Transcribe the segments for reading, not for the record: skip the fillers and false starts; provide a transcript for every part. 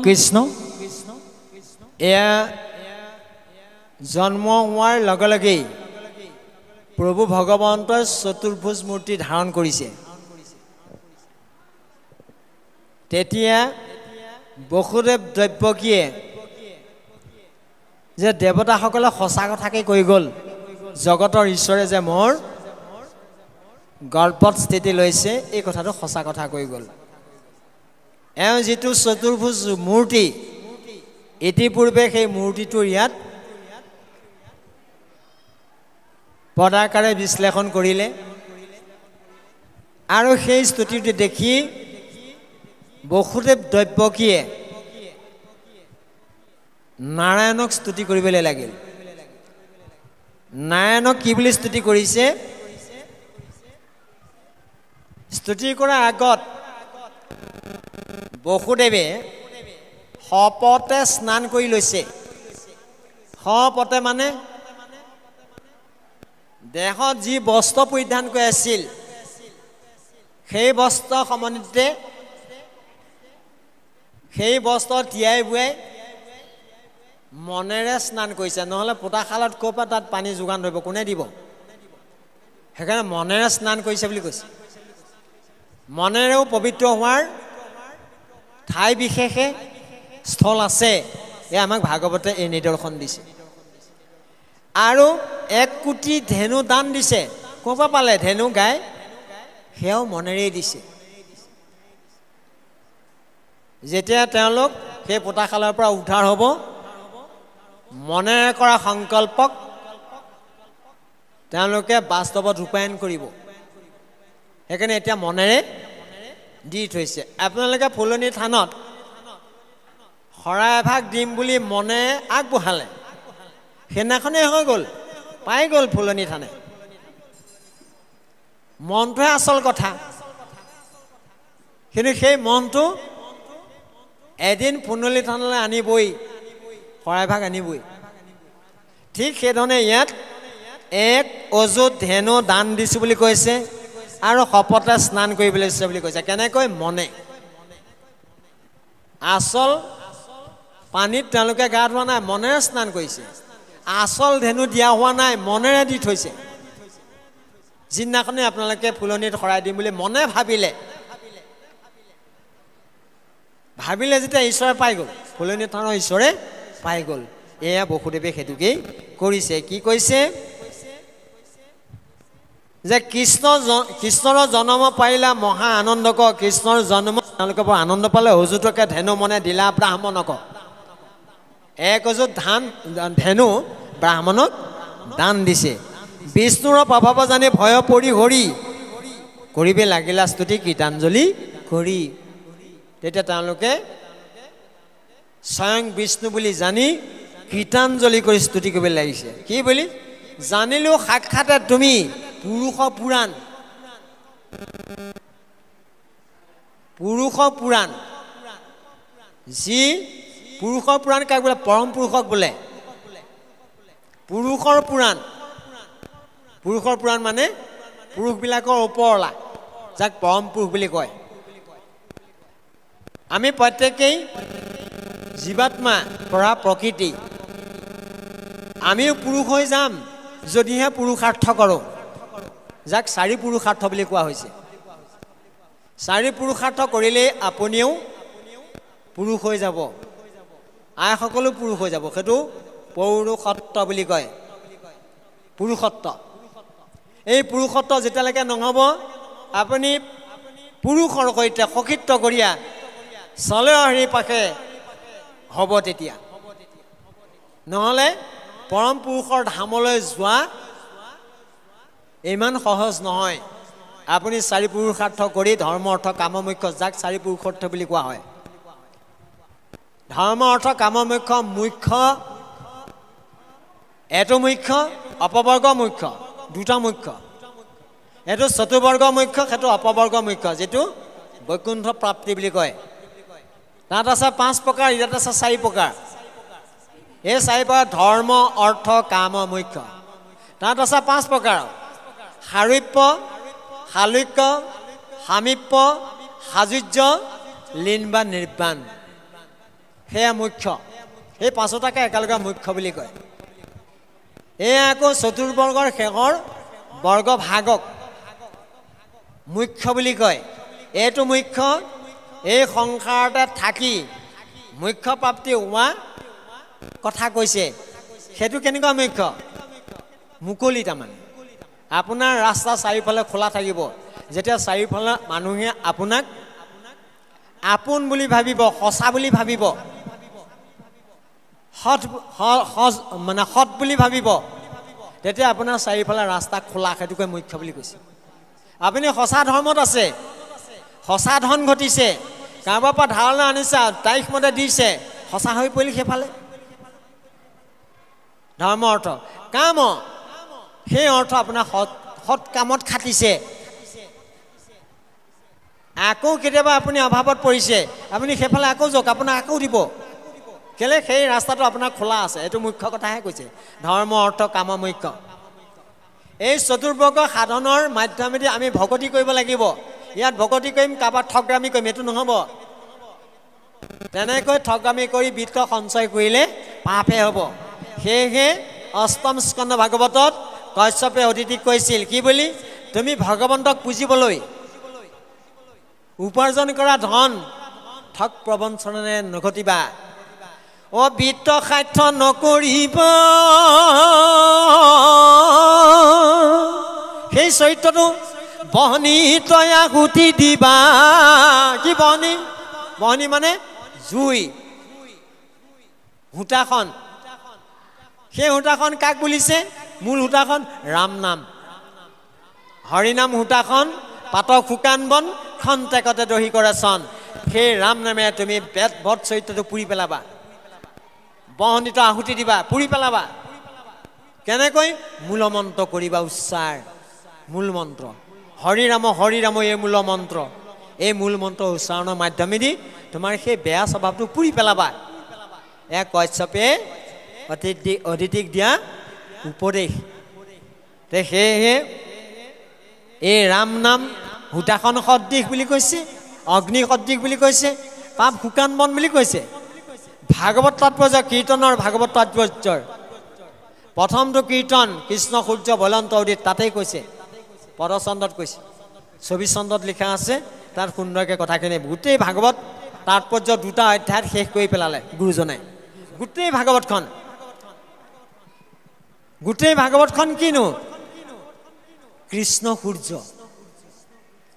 কৃষ্ণ এয়া জন্ম হোৱাৰ লগে লগেই প্ৰভু ভগৱন্তই চতুৰ্ভুজ মূৰ্তি ধাৰণ কৰিছে তেতিয়া বসুদেৱ দৈব্যকীয়ে যে দেৱতাসকলে সঁচা কথাকে কৈ গ'ল জগতৰ ঈশ্বৰে যে মোৰ গৰ্ভত স্থিতি লৈছে এই কথাটো সঁচা কথা কৈ গ'ল এওঁ যিটো চতুৰ্ভুজ মূৰ্তি ইতিপূৰ্বে সেই মূৰ্তিটোৰ ইয়াত পদাকাৰে বিশ্লেষণ কৰিলে আৰু সেই স্তুতিটো দেখি বসুদেৱ দৈব্যকীয়ে নাৰায়ণক স্তুতি কৰিবলৈ লাগিল নাৰায়ণক কি বুলি স্তুতি কৰিছে স্তুতি কৰাৰ আগত বসুদেৱে শপতে স্নান কৰি লৈছে শপতে মানে দেহত যি বস্ত্ৰ পৰিধান কৰি আছিল সেই বস্ত্ৰ সমন্বিতে সেই বস্ত্ৰ তিয়াই বুৱাই মনেৰে স্নান কৰিছে নহলে পোতাখালত কোপা তাত পানী যোগান ধৰিব কোনে দিব সেইকাৰণে মনেৰে স্নান কৰিছে বুলি কৈছে মনেৰেও পবিত্ৰ হোৱাৰ ঠাই বিশেষে স্থল আছে এ আমাক ভাগৱতে এই নিদৰ্শন দিছে আৰু 1 কোটি ধেনু দান দিছে কোপা পালে ধেনু গাই সেয়াও মনেৰে দিছে যেতিয়া তেওঁলোক সেই পোতাখালৰ পৰা উদ্ধাৰ হ'ব মনেৰে কৰা সংকল্পক তেওঁলোকে বাস্তৱত ৰূপায়ণ কৰিব সেইকাৰণে এতিয়া মনেৰে দি থৈছে আপোনালোকে ফুলনি থানত শৰাই এভাগ দিম বুলি মনে আগবঢ়ালে সেনাখনে হৈ গ'ল পাই গ'ল ফুলনি থানে মনটোহে আচল কথা কিন্তু সেই মনটো এদিন ফুলনি থানলৈ আনিবই শৰাই ভাগ আনিবই ঠিক সেইধৰণে ইয়াত 1 অযুত ধেনু দান দিছো বুলি কৈছে আৰু শপতে স্নান কৰিবলৈ দিছে বুলি কৈছে কেনেকৈ মনে আচল পানীত তেওঁলোকে গা ধোৱা নাই মনেৰে স্নান কৰিছে আচল ধেনু দিয়া হোৱা নাই মনেৰে দি থৈছে যিদিনাখনে আপোনালোকে ফুলনিত শৰাই দিম বুলি মনে ভাবিলে যেতিয়া ঈশ্বৰে পাই গ'ল ফুলনি থানৰ ঈশ্বৰে পাই গ'ল এয়া বসুদেৱে সেইটোকেই কৰিছে কি কৈছে যে কৃষ্ণৰ জন্ম পাৰিলা মহা আনন্দক কৃষ্ণৰ জন্ম তেওঁলোকে বৰ আনন্দ পালে অযুতকে ধেনু মনে দিলা ব্ৰাহ্মণক 1 অযুত ধেনু ব্ৰাহ্মণক দান দিছে বিষ্ণুৰ প্ৰভাৱ জানি ভয় পৰি হৰি কৰিবে লাগিলা স্তুতি কীৰ্তনাঞ্জলি কৰি তেতিয়া তেওঁলোকে স্বয়ং বিষ্ণু বুলি জানি কীৰ্তনাঞ্জলি কৰি স্তুতি কৰিব লাগিছে কি বুলি জানিলো সাক্ষাতে তুমি পুৰুষ পুৰাণ যি পুৰুষ পুৰাণ কাক বোলে পৰম পুৰুষক বোলে পুৰুষৰ পুৰাণ মানে পুৰুষবিলাকৰ ওপৰলা যাক পৰম পুৰুষ বুলি কয় আমি প্ৰত্যেকেই জীৱাত্মা পৰা প্ৰকৃতি আমিও পুৰুষ হৈ যাম যদিহে পুৰুষাৰ্থ কৰোঁ যাক 4 পুৰুষাৰ্থ বুলি কোৱা হৈছে 4 পুৰুষাৰ্থ কৰিলে আপুনিও পুৰুষ হৈ যাব আই সকলো পুৰুষ হৈ যাব সেইটো পৌৰুষত্ব বুলি কয় পুৰুষত্ব এই পুৰুষত্ব যেতিয়ালৈকে নহ'ব আপুনি পুৰুষৰ সৈতে সখিত্ব কৰিয়া চলে হৰি পাশে হ'ব তেতিয়া নহ'লে পৰম পুৰুষৰ ধামলৈ যোৱা ইমান সহজ নহয় আপুনি 4 পুৰুষাৰ্থ কৰি ধৰ্ম অৰ্থ কাম মোক্ষ যাক 4 পুৰুষাৰ্থ বুলি কোৱা হয় ধৰ্ম অৰ্থ কাম মোক্ষ এটো মুখ্য অপবৰ্গ মুখ্য দুটা মুখ্য এটো চতুবৰ্গ মুখ্য সেইটো অপবৰ্গ মুখ্য যেটো বৈকুণ্ঠ প্ৰাপ্তি বুলি কয় তাত আছে 5 প্ৰকাৰ ইয়াত আছে 4 প্ৰকাৰ এই 4 প্ৰকাৰ ধৰ্ম অৰ্থ কাম মুখ্য তাত আছে 5 প্ৰকাৰ হাৰিপ্য হালুক্য সামিপ্য হাজুজ্য লীন বা নিৰ্বাণ সেয়া মুখ্য এই পাঁচোটাকে একেলগে মুখ্য বুলি কয় এয়া আকৌ চতুৰ্বৰ্গৰ শেষৰ বৰ্গ ভাগক মুখ্য বুলি কয় এইটো মুখ্য এই সংসাৰতে থাকি মুখ্য প্ৰাপ্তি হোৱা কথা কৈছে সেইটো কেনেকুৱা মুখ্য মুকলি তাৰমানে আপোনাৰ ৰাস্তা চাৰিওফালে খোলা থাকিব যেতিয়া চাৰিওফালে মানুহে আপোনাক আপোন বুলি ভাবিব সঁচা বুলি ভাবিব মানে সৎ বুলি ভাবিব তেতিয়া আপোনাৰ চাৰিওফালে ৰাস্তা খোলা সেইটোকে মুখ্য বুলি কৈছে আপুনি সঁচা ধৰ্মত আছে সঁচা ধন ঘটিছে কাৰোবাৰ পৰা ধাৰণা আনিছে তাৰিখ মতে দিছে সঁচা হৈ পৰিল সেইফালে ধৰ্ম অৰ্থ কাম সেই অৰ্থ আপোনাৰ সৎ কামত খাটিছে আকৌ কেতিয়াবা আপুনি অভাৱত পৰিছে আপুনি সেইফালে আকৌ যাওক আপোনাক আকৌ দিব কেলে সেই ৰাস্তাটো আপোনাৰ খোলা আছে এইটো মুখ্য কথাহে কৈছে ধৰ্ম অৰ্থ কাম মুখ্য এই চতুৰ্বৰ্গ সাধনৰ মাধ্যমেদি আমি ভকতি কৰিব লাগিব ইয়াত ভকতি কৰিম কাৰোবাক ঠগৰামি কৰিম এইটো নহ'ব তেনেকৈ ঠগৰামি কৰি বিত্ত সঞ্চয় কৰিলে পাপহে হ'ব সেয়েহে অষ্টম স্কন্ধ ভাগৱতত কশ্যপে অদিতিক কৈছিল কি বুলি তুমি ভগৱন্তক পুজিবলৈ উপাৰ্জন কৰা ধন ঠগ প্ৰবঞ্চনাৰে নঘটিবা বিত্ত সাধ্য নকৰিবা সেই চৰিত্ৰটো বহনি তই আহুতি দিবা কি বহনি বহনি মানে জুই সূতাখন সেই সূতাখন কাক বুলিছে মূল সূতাখন ৰাম নাম হৰিনাম সূতাখন পাতক শুকান বন খন্তেকতে দহি কৰে চন সেই ৰাম নামে তুমি বেদ ভট চৰিত্ৰটো পুৰি পেলাবা বহনিত আহুতি দিবা পুৰি পেলাবা কেনেকৈ মূল মন্ত্ৰ কৰিবা উচ্চাৰ মূল মন্ত্ৰ হৰি ৰাম এই মূল মন্ত্ৰ এই মূল মন্ত্ৰ উচ্চাৰণৰ মাধ্যমেদি তোমাৰ সেই বেয়া স্বভাৱটো পুৰি পেলাবা এয়া কশ্যপে অদিতিক দিয়া উপদেশ সেয়েহে এই ৰাম নাম সূতাখন সদৃশ বুলি কৈছে অগ্নি সদৃশ বুলি কৈছে পাপ শুকান বন বুলি কৈছে ভাগৱত তাৎপৰ্য কীৰ্তনৰ ভাগৱত তাৎপৰ্যৰ প্ৰথমটো কীৰ্তন কৃষ্ণ সূৰ্য বলন্ত উদিত তাতেই কৈছে পদচন্দত কৈছে 24 চন্দত লিখা আছে তাত সুন্দৰকৈ কথাখিনি গোটেই ভাগৱত তাৎপৰ্য দুটা অধ্যায়ত শেষ কৰি পেলালে গুৰুজনাই গোটেই ভাগৱতখন কিনো কৃষ্ণ সূৰ্য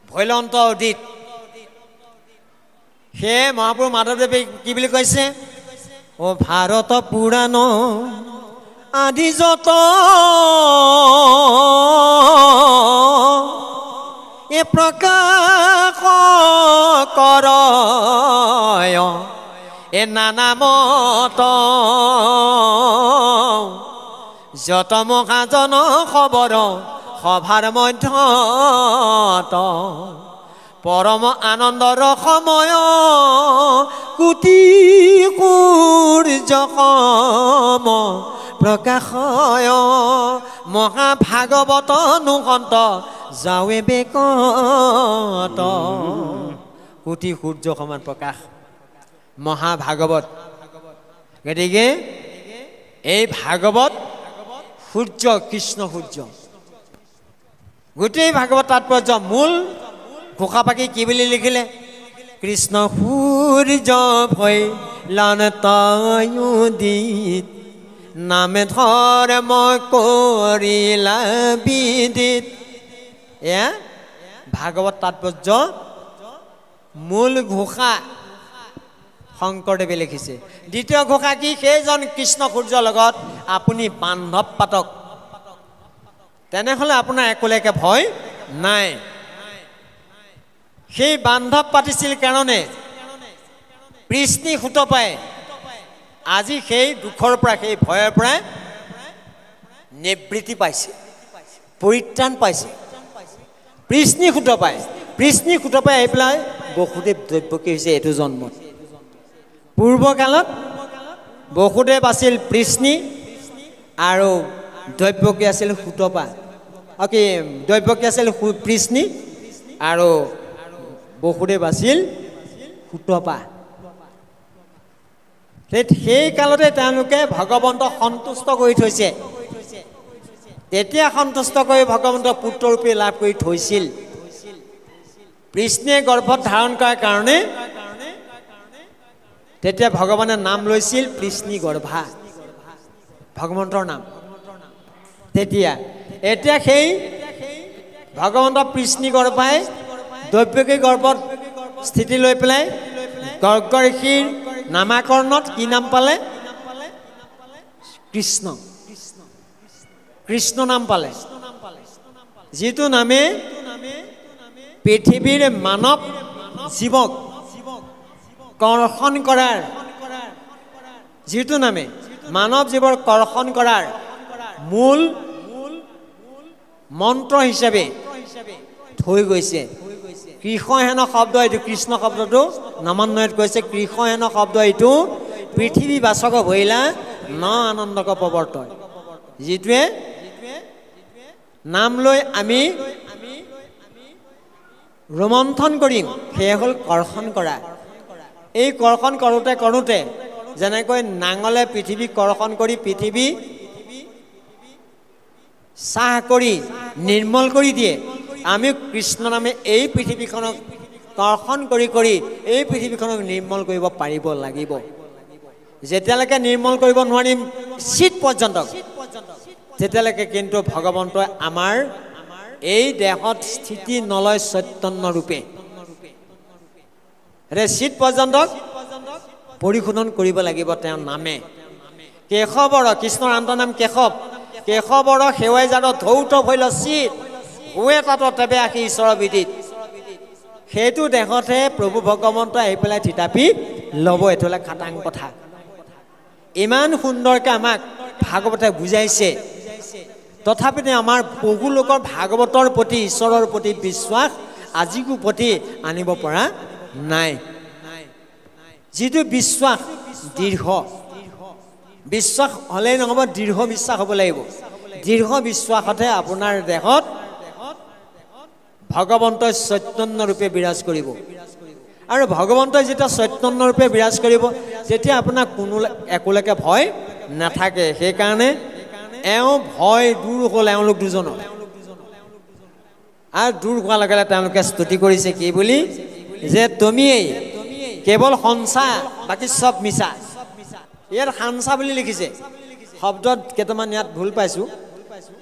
বলন্ত উদিত সেয়ে মহাপুৰুষ মাধৱদেৱে কি বুলি কৈছে ভাৰত পুৰাণ আদি যত এ প্ৰকাশ কৰ এ নানামত যত মহাজন খবৰ সভাৰ মধ্যত পৰম আনন্দৰ সময় কোটি সূৰ্য সম প্ৰকাশয় মহাভাগৱত নুকন্ত যাৱে বেকত কোটি সূৰ্য সমান প্ৰকাশ মহাভাগৱত গতিকে এই ভাগৱত সূৰ্য কৃষ্ণ সূৰ্য গোটেই ভাগৱত তাৎপৰ্য মূল ঘোষাপাকি কি বুলি লিখিলে কৃষ্ণ সূৰ্য ভৈ লান তয়ুদিত নামে ধৰ্ম কৰিলা বিদিত এয়া ভাগৱত তাৎপৰ্য মূল ঘোষা শংকৰদেৱে লিখিছে দ্বিতীয় ঘোষা কি সেইজন কৃষ্ণ সূৰ্যৰ লগত আপুনি বান্ধৱ পাতক তেনেহ'লে আপোনাৰ একোলেকে ভয় নাই সেই বান্ধৱ পাতিছিল কাৰণে কৃষ্ণি সুত পায় আজি সেই দুখৰ পৰা সেই ভয়ৰ পৰা নিবৃত্তি পাইছে পৰিত্ৰাণ পাইছে কৃষ্ণি সুত পায় আহি পেলাই বসুদেৱ দৈৱকী হৈছে এইটো জন্মত পূৰ্বকালত বসুদেৱ আছিল কৃষ্ণি আৰু দৈৱকী আছিল সুতপা কি দৈৱকী আছিল কৃষ্ণি আৰু বসুদেৱ আছিল সুতপা সেই কালতে তেওঁলোকে ভগৱন্তক সন্তুষ্ট কৰি থৈছে তেতিয়া সন্তুষ্ট কৰি ভগৱন্ত পুত্ৰৰূপে লাভ কৰি থৈছিল কৃষ্ণে গৰ্ভত ধাৰণ কৰাৰ কাৰণে তেতিয়া ভগৱানে নাম লৈছিল কৃষ্ণী গৰ্ভা ভগৱন্তৰ নাম তেতিয়া এতিয়া সেই ভগৱন্ত কৃষ্ণী গৰ্ভাই দৈৱকী গৰ্ভত স্থিতি লৈ পেলাই গৰ্গ ঋষিৰ নামাকৰণত কি নাম পালে কৃষ্ণ কৃষ্ণ নাম পালে যিটো নামে পৃথিৱীৰ মানৱ জীৱক কৰ্ষণ কৰাৰ যিটো নামে মানৱ জীৱৰ কৰ্ষণ কৰাৰ মূল মন্ত্ৰ হিচাপে থৈ গৈছে কৃষ্ণহেন শব্দ এইটো কৃষ্ণ শব্দটো নামান্বয়ত কৈছে কৃষ্ণহেন শব্দ এইটো পৃথিৱী বাচক ভৈলা ন আনন্দক প্ৰৱৰ্তয় যিটোৱে নাম লৈ আমি ৰোমন্থন কৰিম সেয়া হ'ল কৰ্ষণ কৰা এই কৰ্ষণ কৰোঁতে যেনেকৈ নাঙলে পৃথিৱী কৰ্ষণ কৰি পৃথিৱী চাহ কৰি নিৰ্মল কৰি দিয়ে আমি কৃষ্ণ নামে এই পৃথিৱীখনক কৰ্ষণ কৰি এই পৃথিৱীখনক নিৰ্মল কৰিব পাৰিব লাগিব যেতিয়ালৈকে নিৰ্মল কৰিব নোৱাৰিম চিত পৰ্যন্ত তেতিয়ালৈকে কিন্তু ভগৱন্তই আমাৰ এই দেহত স্থিতি নলয় চৈতন্য ৰূপে চিত পৰ্যন্ত পৰিশোধন কৰিব লাগিব তেওঁৰ নামে কেশৱৰ কৃষ্ণৰ আন্ত নাম কেশৱৰ সেৱাই জাত ধৌত ভৈল চিত হুৱে তাত তেবে আহি ঈশ্বৰৰ বিদিত সেইটো দেহতহে প্ৰভু ভগৱন্ত আহি পেলাই থিতাপি ল'ব এইটো হ'লে খাটাং কথা ইমান সুন্দৰকৈ আমাক ভাগৱতে বুজাইছে তথাপিতো আমাৰ বহু লোকৰ ভাগৱতৰ প্ৰতি ঈশ্বৰৰ প্ৰতি বিশ্বাস আজিকো প্ৰতি আনিব পৰা নাই যিটো বিশ্বাস দৃঢ় বিশ্বাস হ'লেই নহ'ব দৃঢ় বিশ্বাস হ'ব লাগিব দৃঢ় বিশ্বাসতহে আপোনাৰ দেহত ভগৱন্তই চৈতন্য ৰূপে বিৰাজ কৰিব আৰু ভগৱন্তই যেতিয়া চৈতন্য ৰূপে বিৰাজ কৰিব তেতিয়া আপোনাৰ কোনো একোলৈকে ভয় নাথাকে সেইকাৰণে এওঁ ভয় দূৰ হ'ল এওঁলোক দুজনৰ আৰু দূৰ হোৱাৰ লগে লগে তেওঁলোকে স্তুতি কৰিছে কি বুলি যে তুমিয়েই কেৱল সঞ্চা বাকী চব মিছা ইয়াত সাঞ্চা বুলি লিখিছে শব্দত কেইটামান ইয়াত ভুল পাইছোঁ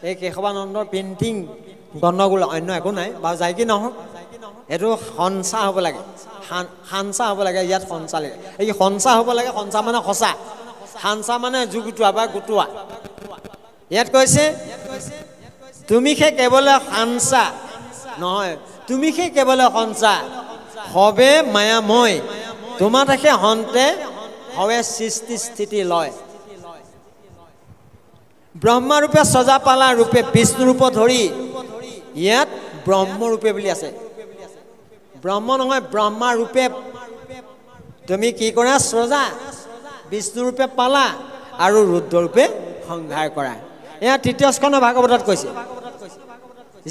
এই কেশৱানন্দৰ পেইণ্টিং গণ্ডগোল অন্য একো নাই বাৰু যায় কি নহওক এইটো সঞ্চা হ'ব লাগে সাঞ্চা হ'ব লাগে ইয়াত সঞ্চা লাগে এই সঞ্চা হ'ব লাগে সঞ্চা মানে সঁচা সাঞ্চা মানে জুগুটোৱা বা গোটোৱা ইয়াত কৈছে তুমি সে কেৱল সাঞ্চা নহয় তুমি সে কেৱল সঞ্চা হবে মায়াময় তোমাৰ দেখে হন্তে হবে সৃষ্টি স্থিতি লয় ব্ৰহ্মৰূপে সজাপালা ৰূপে বিষ্ণু ৰূপ ধৰি ইয়াত ব্ৰহ্মৰূপে বুলি আছে ব্ৰহ্ম নহয় ব্ৰহ্মা ৰূপে তুমি কি কৰা সজা বিষ্ণু ৰূপে পালা আৰু ৰুদ্ৰৰূপে সংহাৰ কৰা এয়া তৃতীয় স্কন্ধ ভাগৱতত কৈছে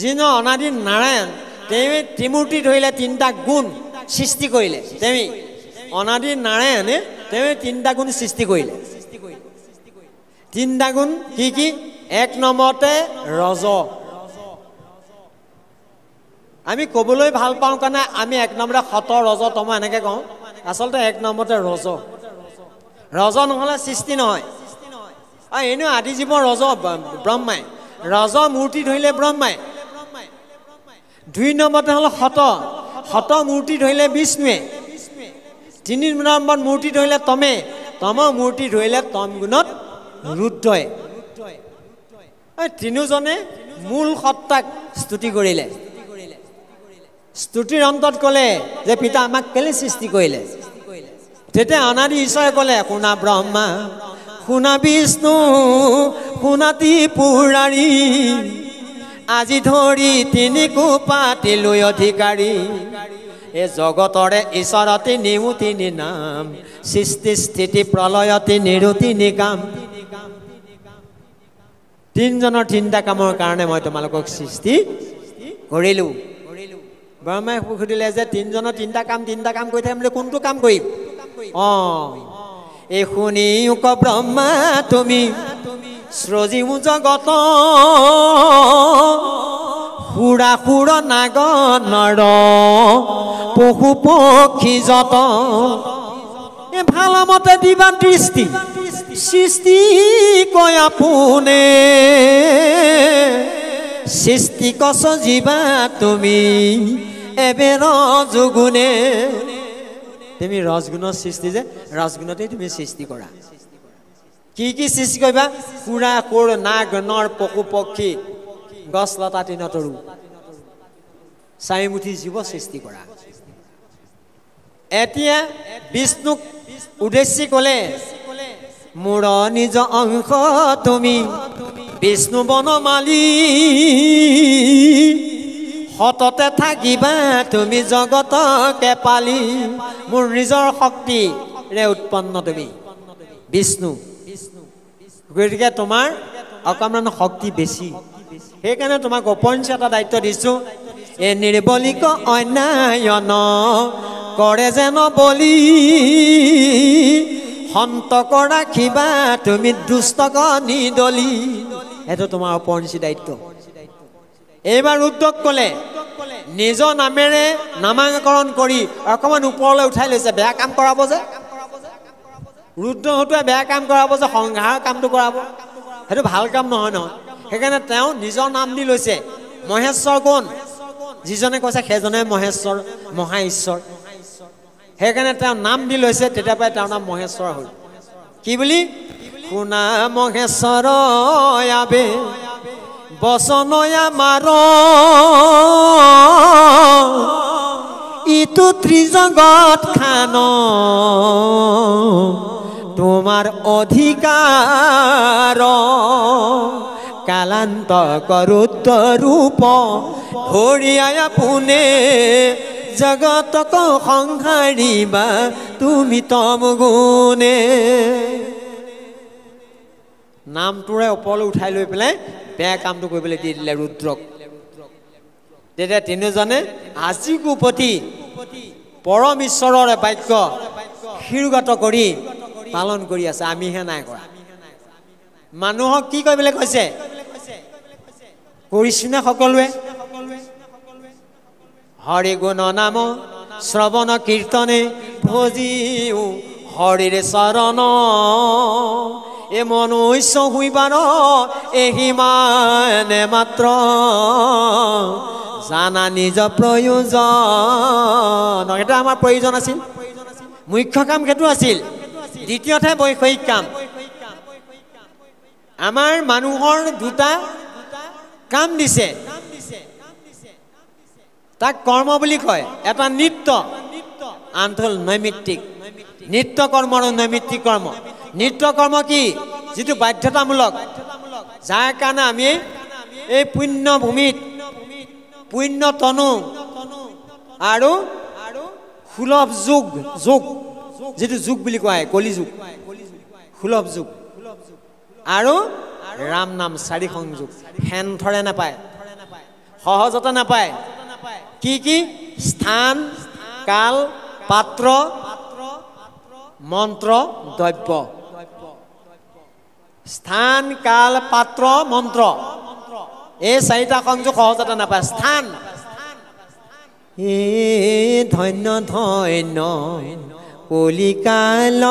যিনো অনাদি নাৰায়ণ তেওঁ ত্ৰিমূৰ্তি ধৰিলে তিনিটা গুণ সৃষ্টি কৰিলে তেওঁ অনাদি নাৰায়ণে তেওঁ তিনিটা গুণ সৃষ্টি কৰিলে তিনিটা গুণ কি এক নম্বৰতে ৰজ আমি ক'বলৈ ভাল পাওঁ কাৰণে আমি এক নম্বৰতে সত ৰজ তম এনেকৈ কওঁ আচলতে এক নম্বৰতে ৰজ নহ'লে সৃষ্টি নহয় আৰু এনেও আদি জীৱ ৰজ ব্ৰহ্মাই ৰজ মূৰ্তি ধৰিলে ব্ৰহ্মাই দুই নম্বৰতে হ'ল সত মূৰ্তি ধৰিলে বিষ্ণুৱে তিনি নম্বৰত মূৰ্তি ধৰিলে তমে তম মূৰ্তি ধৰিলে তম গুণত ৰুদ্ৰই তিনিওজনে মূল সত্তাক স্তুতি কৰিলে স্তুতিৰ অন্তত ক'লে যে পিতা আমাক কেলে সৃষ্টি কৰিলে তেতিয়া অনাদি ঈশ্বৰে ক'লে শুনা ব্ৰহ্মা শুনা বিষ্ণু শুনাতি পুৰাৰী আজি ধৰি তিনি কোপাতি লৈ অধিকাৰী এই জগতৰে ঈশ্বৰতি নিউ তিনি নাম সৃষ্টি স্থিতি প্ৰলয়তি নিৰুতি কাম তিনিজনৰ তিনিটা কামৰ কাৰণে মই তোমালোকক সৃষ্টি কৰিলোঁ ব্ৰহ্মাই সুধিলে যে তিনিজনৰ তিনিটা কাম কৰি থাকিম কোনটো কাম কৰিম এই শুনি উক ব্ৰহ্মা তুমি সৃজিও জগত সুৰা সুৰ নাগ নৰ পশু পক্ষী যত ভাল মতে দিবা দৃষ্টি সৃষ্টি কয় আপোনে সৃষ্টি কছ জীৱা তুমি এবেৰ যোগুনে তুমি ৰজগুণৰ সৃষ্টি যে ৰজগুণতেই তুমি সৃষ্টি কৰা কি কি সৃষ্টি কৰিবা সুৰা সুৰ নাগ নৰ পশু পক্ষী গছ লতা তৃণতৰু চাৰিমুঠি জীৱ সৃষ্টি কৰা এতিয়া বিষ্ণুক উদ্দেশ্যি ক'লে মোৰ নিজ অংশ তুমি বিষ্ণু বনমালী সততে থাকিবা তুমি জগতকে পালি মোৰ নিজৰ শক্তিৰে উৎপন্ন তুমি বিষ্ণু গতিকে তোমাৰ অকণমান শক্তি বেছি সেইকাৰণে তোমাক অপঞ্চ এটা দায়িত্ব দিছোঁ এ নিৰ্বলিক অন্যায়ন কৰে যেন বলি সন্তক ৰাখিবা তুমি দুষ্টক নিদলি এইটো তোমাৰ অপঞ্চী দায়িত্ব এইবাৰ ৰুদ্ৰক ক'লে নিজৰ নামেৰে নামাকৰণ কৰি অকণমান ওপৰলৈ উঠাই লৈছে বেয়া কাম কৰাব যে ৰুদ্ৰহঁতে বেয়া কাম কৰাব যে সংহাৰ কামটো কৰাব সেইটো ভাল কাম নহয় নহয় সেইকাৰণে তেওঁ নিজৰ নাম দি লৈছে মহেশ্বৰ কোন যিজনে কৈছে সেইজনে মহেশ্বৰ মহা ঈশ্বৰ সেইকাৰণে তেওঁ নাম দি লৈছে তেতিয়াৰ পৰাই তেওঁৰ নাম মহেশ্বৰ হ'ল কি বুলি শুনা মহেশ্বৰ আবে বচনয়া মাৰ ইটো ত্ৰিজগত খান তোমাৰ অধিকাৰ কালান্ত কৰুত ৰূপ ধৰিয়াই পোনে জগতক সংসাৰিবা তুমি তম গুণে নামটোৰে ওপৰলৈ উঠাই লৈ পেলাই বেয়া কামটো কৰিবলৈ দি দিলে ৰুদ্ৰক তেতিয়া তিনিজনে আজিকো প্ৰতি পৰম ঈশ্বৰৰ বাক্য শিৰোগত কৰি পালন কৰি আছে আমিহে নাই কৰা মানুহক কি কৰিবলৈ কৈছে কৰিছিনে সকলোৱে হৰি গুণ নাম শ্ৰৱণ কীৰ্তনে ভজিও হৰিৰে চৰণ এ মনুষ্য হুইবাৰ এহিমানে মাত্ৰ জানা নিজ প্ৰয়োজন এটা আমাৰ প্ৰয়োজন আছিল মুখ্য কাম সেইটো আছিল দ্বিতীয়তে বৈষয়িক কাম আমাৰ মানুহৰ দুটা কাম দিছে তাক কৰ্ম বুলি কয় এটা নিত্য আনটো হ'ল নৈমিত্তিক নিত্য কৰ্ম আৰু নৈমিত্তিক কৰ্ম নিত্য কৰ্ম কি যিটো বাধ্যতামূলক যাৰ কাৰণে আমি এই পুণ্য ভূমিত পুণ্য তনু আৰু সুলভ যুগ যুগ যিটো যুগ বুলি কোৱা হয় কলি যুগ সুলভ যুগ আৰু ৰাম নাম চাৰি সংযোগ হেন ধৰে নাপায় সহজতে নাপায় কি কি স্থান কাল পাত্ৰ মন্ত্ৰ দ্ৰব্য স্থান কাল পাত্ৰ মন্ত্ৰ এই চাৰিটা সংযোগ সহজতে নাপায় স্থান এ ধন্য ধন্য কলিকাল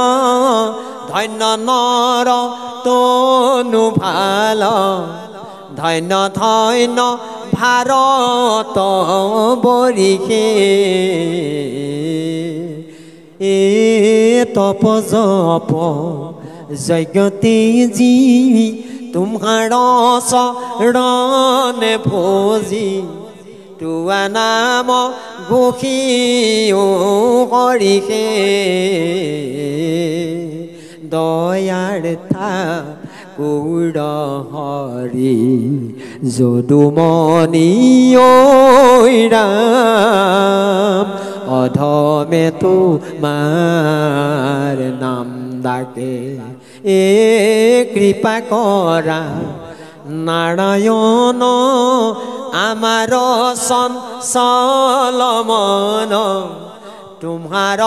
ধন্য নৰ তনু ভাল ধন্য ধন্য ভাৰত বৰিষে এ তপ জপ যজ্ঞতে যি তোমাৰ চৰণে ভজি তোৱা নাম ঘোষিও হৰিষে দয়াৰ থা কৌৰ হৰি যদুমণি ৰাম অধমে তোমাৰ নাম ডাকে এ কৃপা কৰা নাৰায়ণ আমাৰ চঞ্চল মন তোমাৰ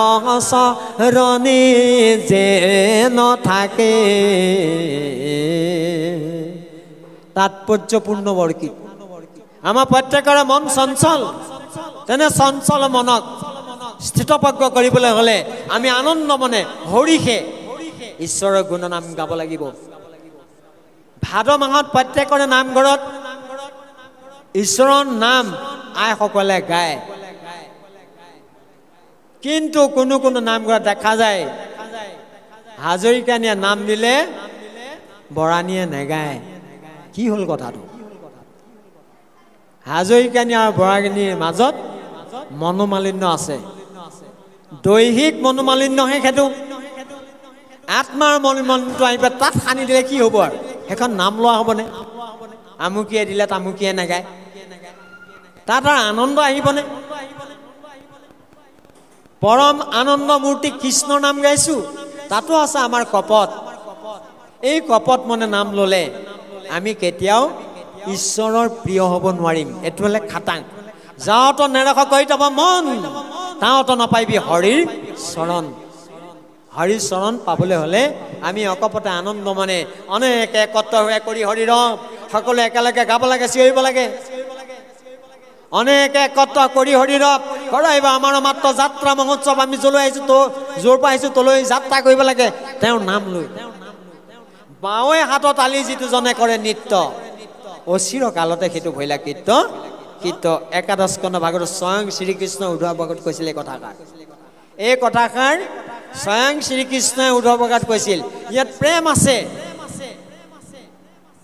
চৰণে যেন থাকে তাৎপৰ্যপূৰ্ণ বৰগীত আমাৰ প্ৰত্যেকৰে মন চঞ্চল তেনে চঞ্চল মনক স্থিতপ্ৰজ্ঞ কৰিবলৈ হ'লে আমি আনন্দ মনে হৰিষে ঈশ্বৰৰ গুণনাম গাব লাগিব ভাদ মাহত প্ৰত্যেকৰে নামঘৰত ঈশ্বৰৰ নাম আইসকলে গায় কিন্তু কোনো কোনো নামঘৰত দেখা যায় হাজৰিকানীয়ে নাম দিলে বৰানীয়ে নেগায় কি হ'ল কথাটো হাজৰিকানী আৰু বৰানীৰ মাজত মনোমালিন্য আছে দৈহিক মনোমালিন্যহে সেইটো আত্মাৰ মনোমালিন্য আহিব তাত সানি দিলে কি হ'ব আৰু সেইখন নাম লোৱা হ'বনে আমুকিয়ে দিলে তামুকিয়ে নেগায় তাত আৰু আনন্দ আহিবনে পৰম আনন্দ মূৰ্তি কৃষ্ণৰ নাম গাইছোঁ তাতো আছে আমাৰ কপট এই কপট মনে নাম ল'লে আমি কেতিয়াও ঈশ্বৰৰ প্ৰিয় হ'ব নোৱাৰিম এইটো হ'লে খাটাং যাওঁতো নেৰখ কৰি যাব মন তাওঁতো নাপাইবি হৰিৰ চৰণ হৰিৰ চৰণ পাবলৈ হ'লে আমি অকপতে আনন্দ মনে অনেক একত্ৰ হৈ কৰি হৰি ৰম সকলোৱে একেলগে গাব লাগে চিঞৰিব লাগে অনেক একত্ৰ কৰি হৰি ৰম কৰাইবা আমাৰ মাত্ৰ যাত্ৰা মহোৎসৱ আমি যলৈ আহিছোঁ তো য'ৰ পৰা আহিছোঁ তলৈ যাত্ৰা কৰিব লাগে তেওঁৰ নাম লৈ বাওঁৱে হাতত আলি যিটো জনে কৰে নৃত্য অচিৰ কালতে সেইটো ভৈলা কীৰ্ত কীৰ্ত একাদশ স্কন্ধ ভাগৱত স্বয়ং শ্ৰীকৃষ্ণ উদ্ধৱ ভগত কৈছিল এই কথাষাৰ স্বয়ং শ্ৰীকৃষ্ণই উদ্ধৱ ভগত কৈছিল ইয়াত প্ৰেম আছে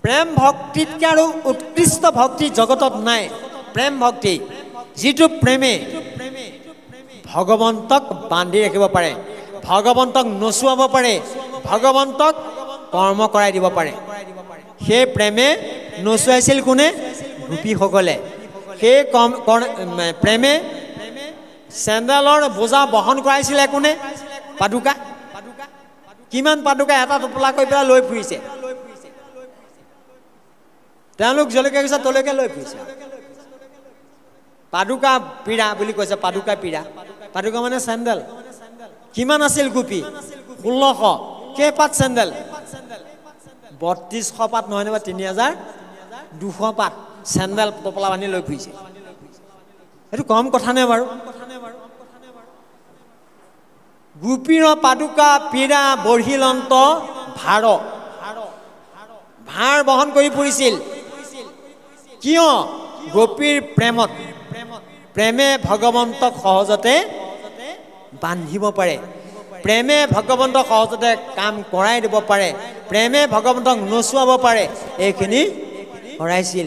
প্ৰেম ভক্তিতকৈ আৰু উৎকৃষ্ট ভক্তি জগতত নাই প্ৰেম ভক্তি যিটো প্ৰেমে ভগৱন্তক বান্ধি ৰাখিব পাৰে ভগৱন্তক নচুৱাব পাৰে ভগৱন্তক কৰ্ম কৰাই দিব পাৰে সেই প্ৰেমে নচুৱাইছিল কোনে গোপীসকলে সেই প্ৰেমে চেণ্ডেলৰ বোজা বহন কৰাইছিলে কোনে পাদুকা কিমান পাদুকা এটা টোপোলা কৰি পেলাই লৈ ফুৰিছে তেওঁলোক জলৈকে গৈছে তলৈকে লৈ ফুৰিছে পাদুকা পীড়া বুলি কৈছে পাদুকা পীড়া পাদুকা মানে চেণ্ডেল কিমান আছিল গোপী 1600 কেইপাত চেণ্ডেল 3200 পাত নহয় নে 3200 পাত চেণ্ডেল টোপলা বান্ধি লৈ ফুৰিছে এইটো কম কথা নে বাৰু গোপীৰ পাদুকা পীড়া বৰ্হিলন্ত ভাৰ বহন কৰি ফুৰিছিল কিয় গোপীৰ প্ৰেমত প্ৰেমে ভগৱন্তক সহজতে বান্ধিব পাৰে প্ৰেমে ভগৱন্তক সহজতে কাম কৰাই দিব পাৰে প্ৰেমে ভগৱন্তক নচুৱাব পাৰে এইখিনি কৰাইছিল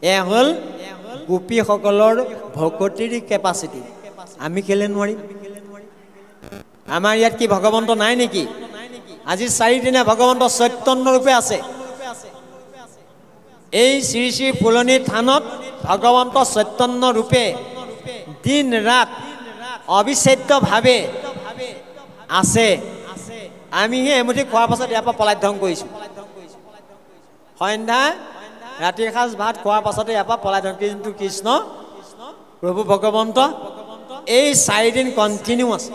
এয়া হ'ল গোপীসকলৰ ভকতিৰ কেপাচিটি আমি কেলে নোৱাৰিম আমাৰ ইয়াত কি ভগৱন্ত নাই নেকি আজি 4 দিনে ভগৱন্ত চৈতন্য ৰূপে আছে এই শ্ৰী শ্ৰী ফুলনি থানত ভগৱন্ত চৈতন্য ৰূপে দিন ৰাত অবিচ্ছেদ্যভাৱে আছে আমিহে এমুঠি খোৱাৰ পাছত ইয়াৰ পৰা পলাই ধ্বংস কৰিছোঁ সন্ধ্যা ৰাতিৰ সাজ ভাত খোৱাৰ পাছতে ইয়াৰ পৰা পলাই ধ্বংস কিন্তু কৃষ্ণ প্ৰভু ভগৱন্ত এই 4 দিন কণ্টিনিউ আছে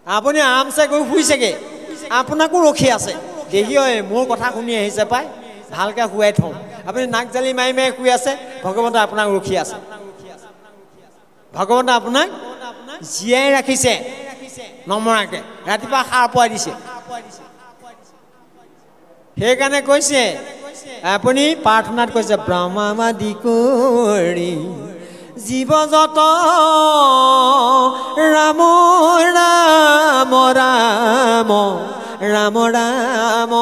আপুনি আৰামছে গৈ শুইছেগে আপোনাকো ৰখি আছে দেহি ঐ মোৰ কথা শুনি আহিছে পাই ভালকৈ শুৱাই থওঁ আপুনি নাক জালি মাৰি মাৰি শুই আছে ভগৱন্ত আপোনাক ৰখি আছে ভগৱন্ত আপোনাক জীয়াই ৰাখিছে নমৰাকে ৰাতিপুৱা সাৰ পুৱাই দিছে সেইকাৰণে কৈছে আপুনি প্ৰাৰ্থনাত কৈছে ব্ৰহ্মাদি কৰি জীৱ যত ৰাম ৰাম ৰাম ৰাম ৰাম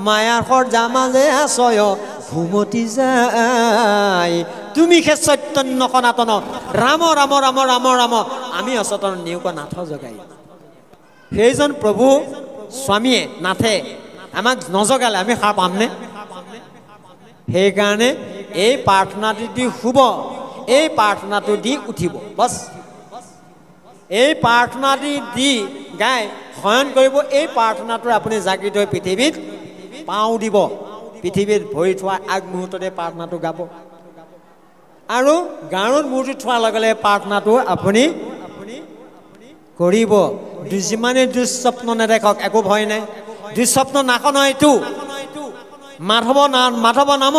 মায়াৰ সৰ্জা মাজে আছয় ঘুমতি যায় তুমি সে চৈতন্য সনাতন ৰাম ৰাম ৰাম ৰাম ৰাম আমি অচেতন নিয়োগ নাথ জগাই সেইজন প্ৰভু স্বামীয়ে নাথে আমাক নজগালে আমি সাৰ পামনে সেইকাৰণে এই প্ৰাৰ্থনাটো দি শুব এই প্ৰাৰ্থনাটো দি উঠিব বছ এই প্ৰাৰ্থনাটি দি গাই শয়ন কৰিব এই প্ৰাৰ্থনাটোৰ আপুনি জাগৃত হৈ পৃথিৱীত পাওঁ দিব পৃথিৱীত ভৰি থোৱা আগমুহূৰ্ততে প্ৰাৰ্থনাটো গাব আৰু গাঁৱত মূৰ্তি থোৱাৰ লগে লগে প্ৰাৰ্থনাটো আপুনি কৰিব যিমানে দুঃস্বপ্ন নেদেখক একো ভয় নাই দুঃস্বপ্ন নাশ নহয় এইটো মাধৱ নাম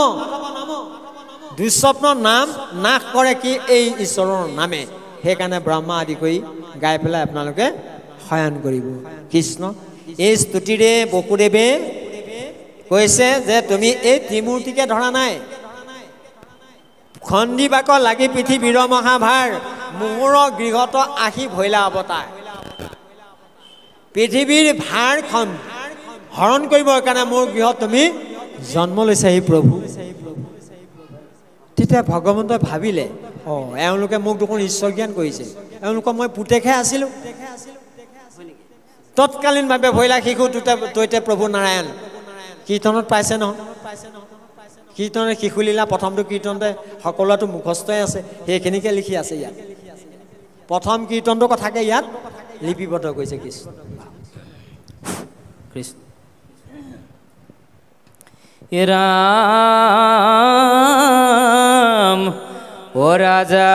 দুঃস্বপ্ন নাম নাশ কৰে কি এই ঈশ্বৰৰ নামে সেইকাৰণে ব্ৰহ্মা আদি কৰি গাই পেলাই আপোনালোকে শয়ন কৰিব কৃষ্ণ এই স্তুতিৰে বসুদেৱে কৈছে যে তুমি এই ত্ৰিমূৰ্তিকে ধৰা নাই খন্দিবাক লাগি পৃথিৱীৰ মহাভাৰ মোহৰ গৃহত আহি ভৈলা অৱতাৰ পৃথিৱীৰ ভাৰখন হৰণ কৰিবৰ কাৰণে মোৰ গৃহত তুমি জন্ম লৈছাহি প্ৰভু তেতিয়া ভগৱন্তই ভাবিলে এওঁলোকে মোক দেখোন ঈশ্বৰ জ্ঞান কৰিছে এওঁলোকক মই পুতেকহে আছিলোঁ তৎকালীনভাৱে ভৈলা শিশু তৈতে প্ৰভু নাৰায়ণ কীৰ্তনত পাইছে নহয় কীৰ্তনৰ শিশুলীলা প্ৰথমটো কীৰ্তনতে সকলোতো মুখস্থই আছে সেইখিনিকে লিখি আছে ইয়াত প্ৰথম কীৰ্তনটোৰ কথাকে ইয়াত লিপিবদ্ধ কৰিছে কৃষ্ণ কৃষ্ণ ৰাম ও ৰাজা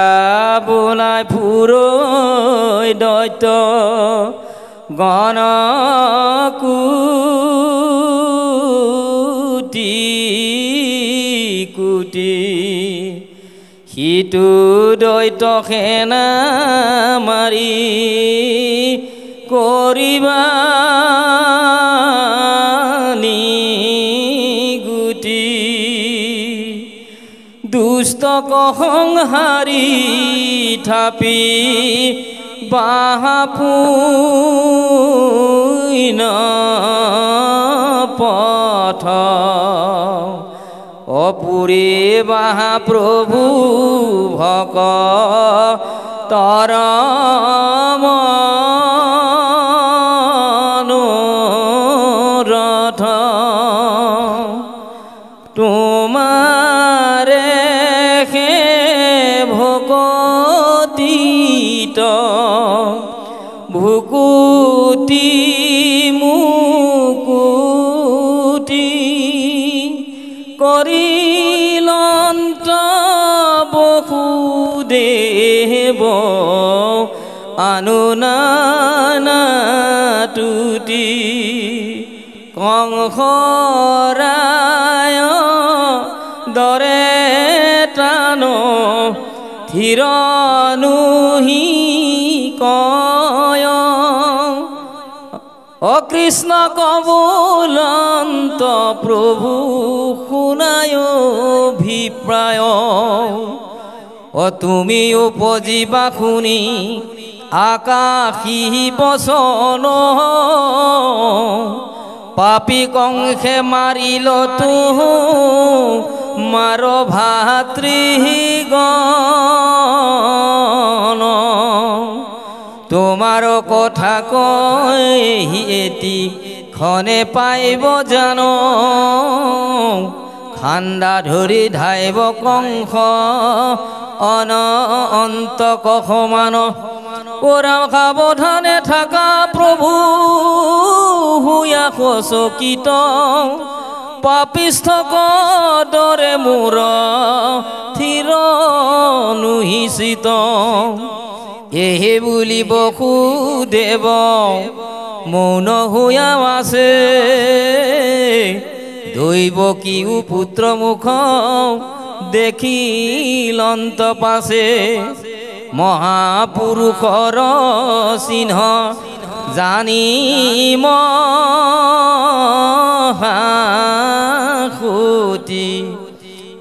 বোলাই ফুৰৈ দৈত্য গণকুটি কুটি সিটো দৈত্য সেনা মাৰি কৰিবা দুষ্টক সংহাৰী থাপি বাহাপুইন পথ অপুৰে বাহা প্ৰভু ভক তৰ মনোৰথ তোমাৰে ভুকুতি মুকুতি কৰিলন্ত বসুদেৱ আনুনানা তুতি কংসৰায় দৰে টান থিৰনুহি কয় অকৃষ্ণ কবুলন্ত প্ৰভু শুনায় অভিপ্ৰায় তুমি উপজিবা শুনি আকাশী বচন পাপী কংসে মাৰিল মাৰ ভাতৃগণ তোমাৰ কথা কয় এটি খনে পাইব জান খান্দা ধৰি ধাইব কংস অন্তক সমান ওৰা সাৱধানে থাকা প্ৰভু হুয়া চকিত পাপিষ্ঠক দৰে মোৰ থিৰ নুহিচিত এহে বুলি বসুদেৱ মৌন হুয়া আছে দৈৱকী পুত্ৰ মুখ দেখিলন্ত পাছে মহাপুৰুষৰ চিহ্ন জানি মহাসুতি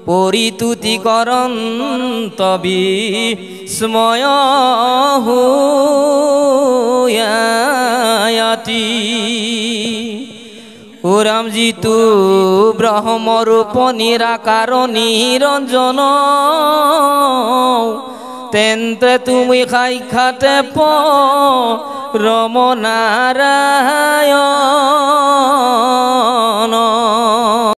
পৰিতুতি কৰন্ত বিস্ময় হুয়াতি ৰামজিতু ব্ৰহ্মৰূপ নিৰাকাৰ নিৰঞ্জন তেন্তে তুমি সাক্ষাতে ৰম নাৰায়ণ